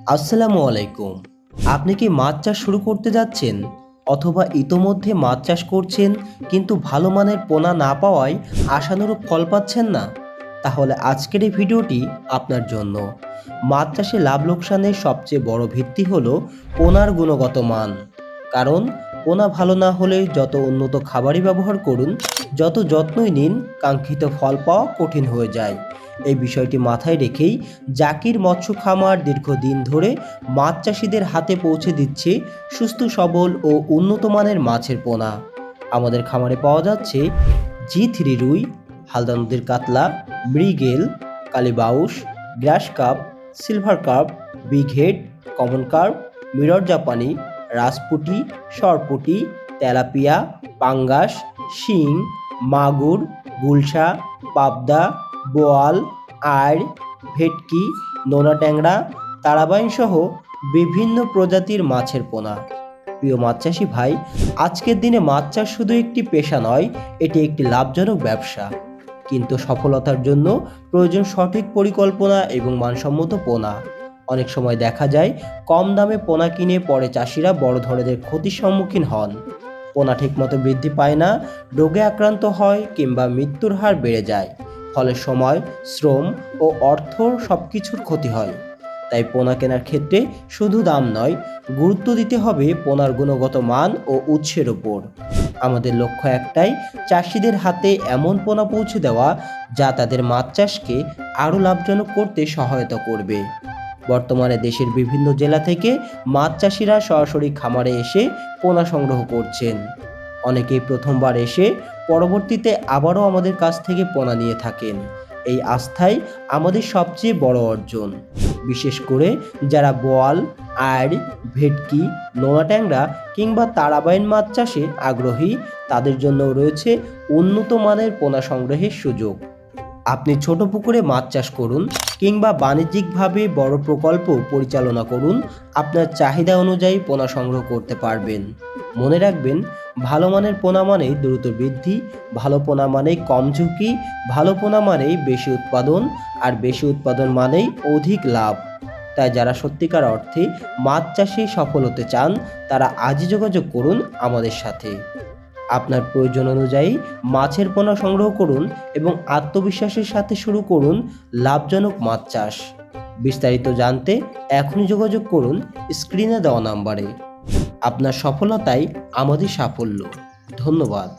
আসসালামু আলাইকুম। আপনি কি মাছ চাষ শুরু করতে যাচ্ছেন? অথবা ইতোমধ্যে মাছ চাষ করছেন কিন্তু ভালো মানের পোনা না পাওয়ায় আশানুরূপ ফল পাচ্ছেন না? তাহলে আজকের এই ভিডিওটি আপনার জন্য। মাছ চাষে লাভ লোকসানের সবচেয়ে বড় ভিত্তি হলো পোনার গুণগত মান। কারণ পোনা ভালো না হলে যত উন্নত খাবারই ব্যবহার করুন, যত যত্নই নিন, কাঙ্ক্ষিত ফল পাওয়া কঠিন হয়ে যায়। এই বিষয়টি মাথায় রেখেই জাকির মৎস্য খামার দীর্ঘদিন ধরে মাছ চাষিদের হাতে পৌঁছে দিচ্ছে সুস্থ সবল ও উন্নত মানের মাছের পোনা। আমাদের খামারে পাওয়া যাচ্ছে জি3 রুই, হালদা নদীর কাতলা, মৃগেল, কালীবাউস, grass carp, silver carp, big head, common carp, mirror জাপানি, রাজপুটি, সরপুটি, তেলাপিয়া, পাঙ্গাস, শিং, মাগুর, গুলশা, পাবদা, বোয়াল, আইড়, ভেটকি, নোনা ট্যাংরা, তারাবাইন সহ বিভিন্ন প্রজাতির মাছের পোনা। প্রিয় মাছ চাষি ভাই, আজকের দিনে মাছ চাষ শুধু একটি পেশা নয়, এটি একটি লাভজনক ব্যবসা। কিন্তু সফলতার জন্য প্রয়োজন সঠিক পরিকল্পনা এবং মানসম্মত পোনা। অনেক সময় দেখা যায় কম দামে পোনা কিনে পরে চাষিরা বড় ধরনের ক্ষতির সম্মুখীন হন। পোনা ঠিকমতো বৃদ্ধি পায় না, রোগে আক্রান্ত হয় কিংবা মৃত্যুর হার বেড়ে যায়। ফলে সময়, শ্রম ও অর্থ সবকিছুর ক্ষতি হয়। তাই পোনা কেনার ক্ষেত্রে শুধু দাম নয়, গুরুত্ব দিতে হবে পোনার গুণগত মান ও উৎসের ওপর। আমাদের লক্ষ্য একটাই, চাষিদের হাতে এমন পোনা পৌঁছে দেওয়া যা তাদের মাছ চাষকে আরও লাভজনক করতে সহায়তা করবে। বর্তমানে দেশের বিভিন্ন জেলা থেকে মাছ চাষিরা সরাসরি খামারে এসে পোনা সংগ্রহ করছেন। অনেকেই প্রথমবার এসে পরবর্তীতে আবারও আমাদের কাছ থেকে পোনা নিয়ে থাকেন। এই আস্থাই আমাদের সবচেয়ে বড় অর্জন। বিশেষ করে যারা বোয়াল, আইড়, ভেটকি, নোনা ট্যাংরা কিংবা তারাবাইন মাছ চাষে আগ্রহী, তাদের জন্য রয়েছে উন্নত মানের পোনা সংগ্রহের সুযোগ। আপনি ছোট পুকুরে মাছ চাষ করুন কিংবা বাণিজ্যিকভাবে বড় প্রকল্প পরিচালনা করুন, আপনার চাহিদা অনুযায়ী পোনা সংগ্রহ করতে পারবেন। মনে রাখবেন, ভালো মানের পোনা মানেই দ্রুত বৃদ্ধি, ভালো পোনা মানেই কম ঝুঁকি, ভালো পোনা মানেই বেশি উৎপাদন, আর বেশি উৎপাদন মানেই অধিক লাভ। তাই যারা সত্যিকার অর্থে মাছ চাষে সফল হতে চান, তারা আজই যোগাযোগ করুন আমাদের সাথে। আপনার প্রয়োজন অনুযায়ী মাছের পোনা সংগ্রহ করুন এবং আত্মবিশ্বাসের সাথে শুরু করুন লাভজনক মাছ চাষ। বিস্তারিত জানতে এখনই যোগাযোগ করুন স্ক্রিনে দেওয়া নাম্বারে। আপনার সফলতাই আমাদের সাফল্য। ধন্যবাদ।